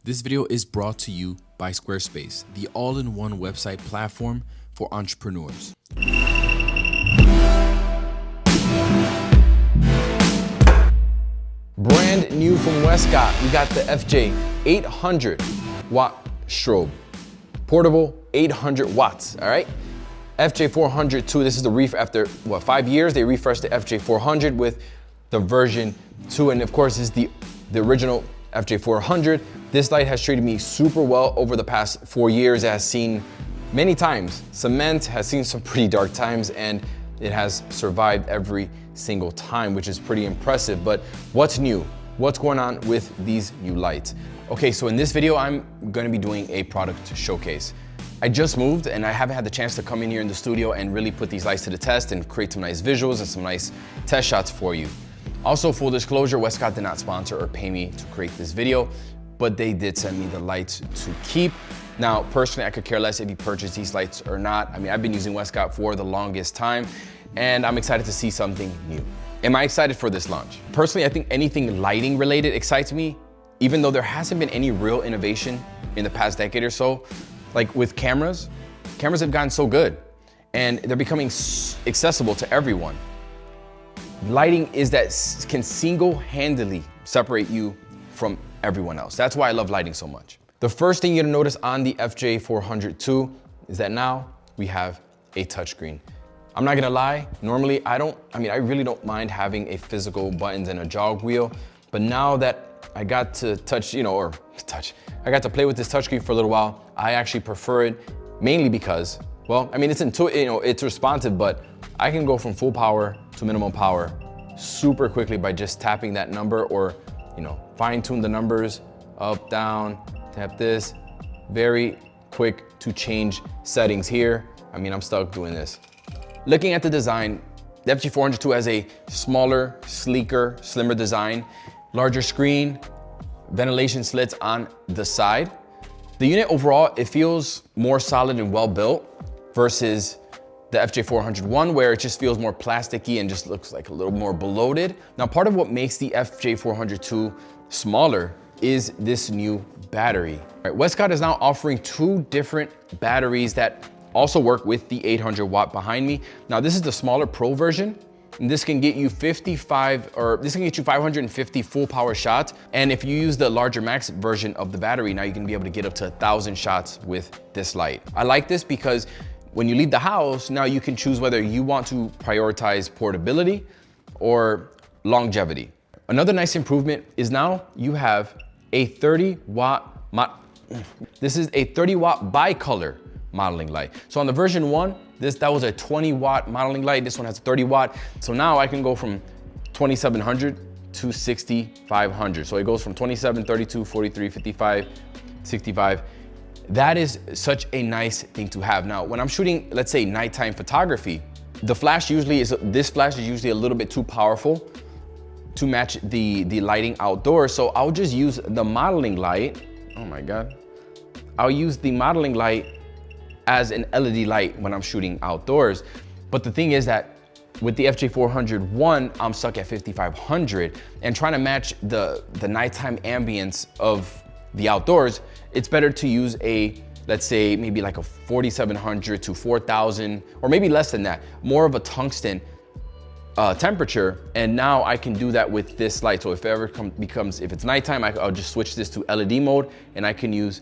This video is brought to you by Squarespace, the all-in-one website platform for entrepreneurs. Brand new from Westcott, we got the FJ800 watt strobe. Portable, 800 watts, all right? FJ400 II, this is the after 5 years, they refreshed the FJ400 with the version 2, and of course, this is the original FJ400. This light has treated me super well over the past 4 years. It has seen many times cement, has seen some pretty dark times, and it has survived every single time, which is pretty impressive. But what's new? What's going on with these new lights? Okay, so in this video, I'm gonna be doing a product showcase. I just moved and I haven't had the chance to come in here in the studio and really put these lights to the test and create some nice visuals and some nice test shots for you. Also, full disclosure, Westcott did not sponsor or pay me to create this video, but they did send me the lights to keep. Now, personally, I could care less if you purchase these lights or not. I mean, I've been using Westcott for the longest time, and I'm excited to see something new. Am I excited for this launch? Personally, I think anything lighting related excites me, even though there hasn't been any real innovation in the past decade or so. Like with cameras have gotten so good, and they're becoming accessible to everyone. Lighting is that can single-handedly separate you from everyone else. That's why I love lighting so much. The first thing you're gonna notice on the FJ400 II is that now we have a touchscreen. I'm not gonna lie, normally I really don't mind having a physical buttons and a jog wheel, but now that I got to I got to play with this touchscreen for a little while, I actually prefer it mainly because, well, I mean, it's responsive, but I can go from full power to minimum power super quickly by just tapping that number, or fine tune the numbers, up, down, tap this. Very quick to change settings here. I mean, I'm stuck doing this. Looking at the design, the FJ400 II has a smaller, sleeker, slimmer design, larger screen, ventilation slits on the side. The unit overall, it feels more solid and well built versus the FJ400 I, where it just feels more plasticky and just looks like a little more bloated. Now, part of what makes the FJ400 II smaller is this new battery. All right, Westcott is now offering 2 different batteries that also work with the 800 watt behind me. Now, this is the smaller Pro version, and this can get you 550 full power shots. And if you use the larger max version of the battery, now you can be able to get up to 1,000 shots with this light. I like this because when you leave the house, now you can choose whether you want to prioritize portability or longevity. Another nice improvement is now you have a 30 watt, this is a 30 watt bicolor modeling light. So on the version 1, that was a 20 watt modeling light. This one has a 30 watt. So now I can go from 2700 to 6500. So it goes from 27, 32, 43, 55, 65. That is such a nice thing to have. Now, when I'm shooting, let's say nighttime photography, this flash is usually a little bit too powerful to match the lighting outdoors. So I'll just use the modeling light. Oh my God. I'll use the modeling light as an LED light when I'm shooting outdoors. But the thing is that with the FJ400 I, I'm stuck at 5500, and trying to match the nighttime ambience of the outdoors, it's better to use a, let's say maybe like a 4700 to 4000, or maybe less than that, more of a tungsten temperature. And now I can do that with this light. So if it ever if it's nighttime, I'll just switch this to LED mode, and I can use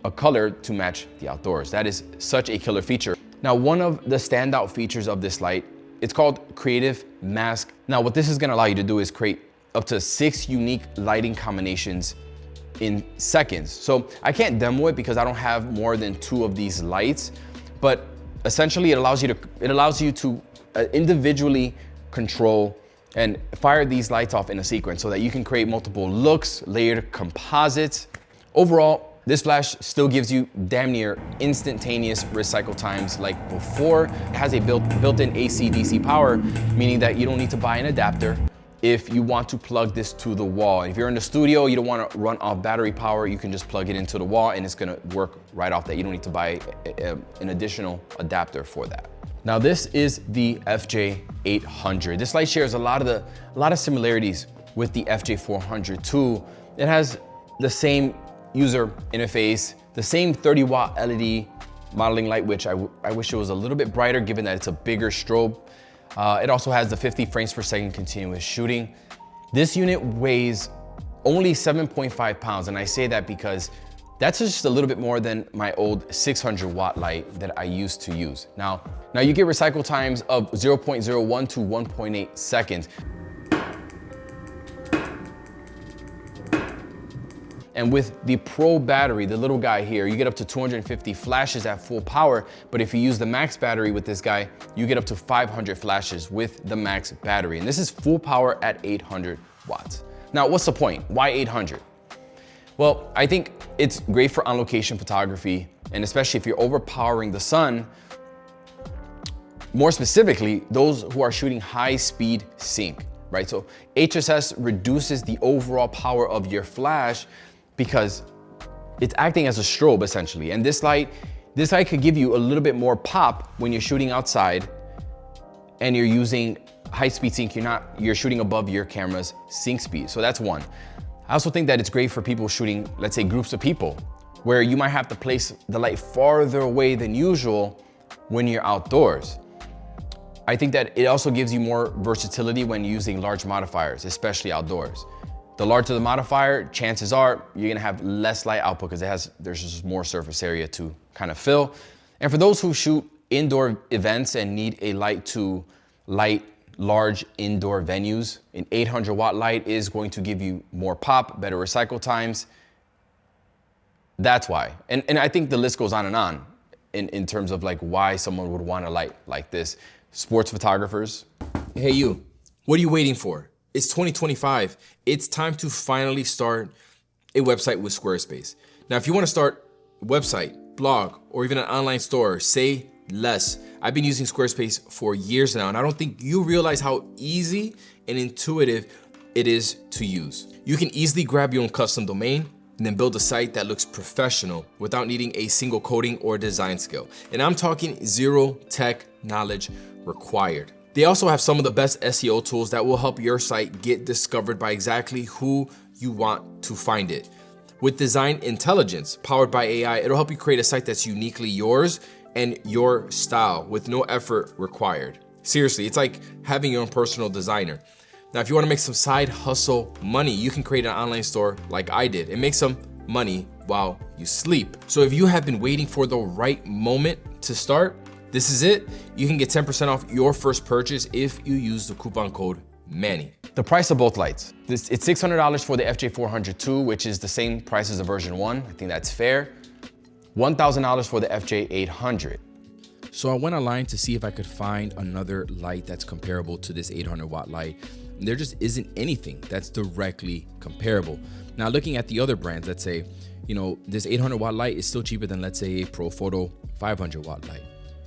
a color to match the outdoors. That is such a killer feature. Now, one of the standout features of this light, it's called Creative Mask. Now, what this is gonna allow you to do is create up to 6 unique lighting combinations in seconds. So I can't demo it because I don't have more than 2 of these lights, but essentially it allows you to individually control and fire these lights off in a sequence so that you can create multiple looks, layered composites. Overall, this flash still gives you damn near instantaneous recycle times like before. It has a built-in AC/DC power, meaning that you don't need to buy an adapter if you want to plug this to the wall. If you're in the studio, you don't want to run off battery power, you can just plug it into the wall and it's gonna work right off that. You don't need to buy an additional adapter for that. Now, this is the FJ800. This light shares a lot of similarities with the FJ400 II. It has the same user interface, the same 30-watt LED modeling light, which I wish it was a little bit brighter given that it's a bigger strobe. It also has the 50 frames per second continuous shooting. This unit weighs only 7.5 pounds, and I say that because that's just a little bit more than my old 600-watt light that I used to use. Now you get recycle times of 0.01 to 1.8 seconds. And with the Pro battery, the little guy here, you get up to 250 flashes at full power, but if you use the max battery with this guy, you get up to 500 flashes with the max battery. And this is full power at 800 watts. Now, what's the point? Why 800? Well, I think it's great for on-location photography, and especially if you're overpowering the sun, more specifically, those who are shooting high-speed sync, right? So HSS reduces the overall power of your flash because it's acting as a strobe essentially. And this light could give you a little bit more pop when you're shooting outside and you're using high-speed sync. You're shooting above your camera's sync speed. So that's one. I also think that it's great for people shooting, let's say, groups of people, where you might have to place the light farther away than usual when you're outdoors. I think that it also gives you more versatility when using large modifiers, especially outdoors. The larger the modifier, chances are you're gonna have less light output because there's just more surface area to kind of fill. And for those who shoot indoor events and need a light to light large indoor venues, an 800-watt light is going to give you more pop, better recycle times. That's why. And I think the list goes on and on in terms of like why someone would want a light like this. Sports photographers. Hey you, what are you waiting for? It's 2025. It's time to finally start a website with Squarespace. Now, if you want to start a website, blog, or even an online store, say less. I've been using Squarespace for years now, and I don't think you realize how easy and intuitive it is to use. You can easily grab your own custom domain and then build a site that looks professional without needing a single coding or design skill. And I'm talking zero tech knowledge required. They also have some of the best SEO tools that will help your site get discovered by exactly who you want to find it. With design intelligence powered by AI, it'll help you create a site that's uniquely yours and your style with no effort required. Seriously, it's like having your own personal designer. Now, if you want to make some side hustle money, you can create an online store like I did and make some money while you sleep. So if you have been waiting for the right moment to start, this is it. You can get 10% off your first purchase if you use the coupon code Manny. The price of both lights. It's $600 for the FJ400 II, which is the same price as the version 1. I think that's fair. $1,000 for the FJ800. So I went online to see if I could find another light that's comparable to this 800-watt light. There just isn't anything that's directly comparable. Now, looking at the other brands, let's say, this 800-watt light is still cheaper than, let's say, a Profoto 500-watt light.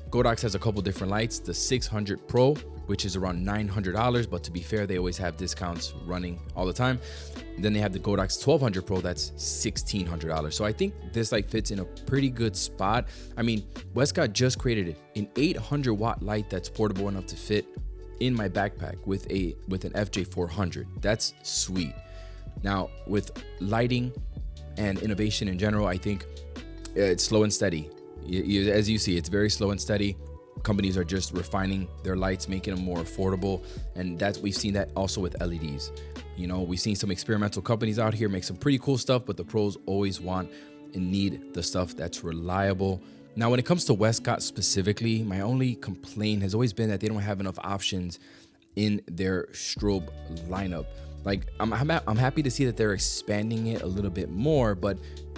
Godox has a couple different lights, the 600 Pro, which is around $900, but to be fair, they always have discounts running all the time. Then they have the Godox 1200 Pro, that's $1,600. So I think this light fits in a pretty good spot. I mean, Westcott just created an 800-watt light that's portable enough to fit in my backpack with an FJ400. That's sweet. Now, with lighting and innovation in general, I think it's slow and steady. As you see, it's very slow and steady. Companies are just refining their lights, making them more affordable. And we've seen that also with LEDs. We've seen some experimental companies out here make some pretty cool stuff, but the pros always want and need the stuff that's reliable. Now, when it comes to Westcott specifically, my only complaint has always been that they don't have enough options in their strobe lineup. Like, I'm happy to see that they're expanding it a little bit more, but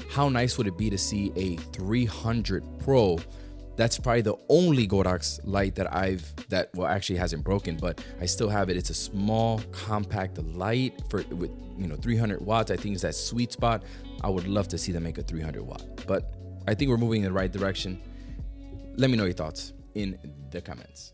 how nice would it be to see a 300 Pro? That's probably the only Godox light that actually hasn't broken, but I still have it. It's a small, compact light with 300 watts. I think is that sweet spot. I would love to see them make a 300 watt, but I think we're moving in the right direction. Let me know your thoughts in the comments.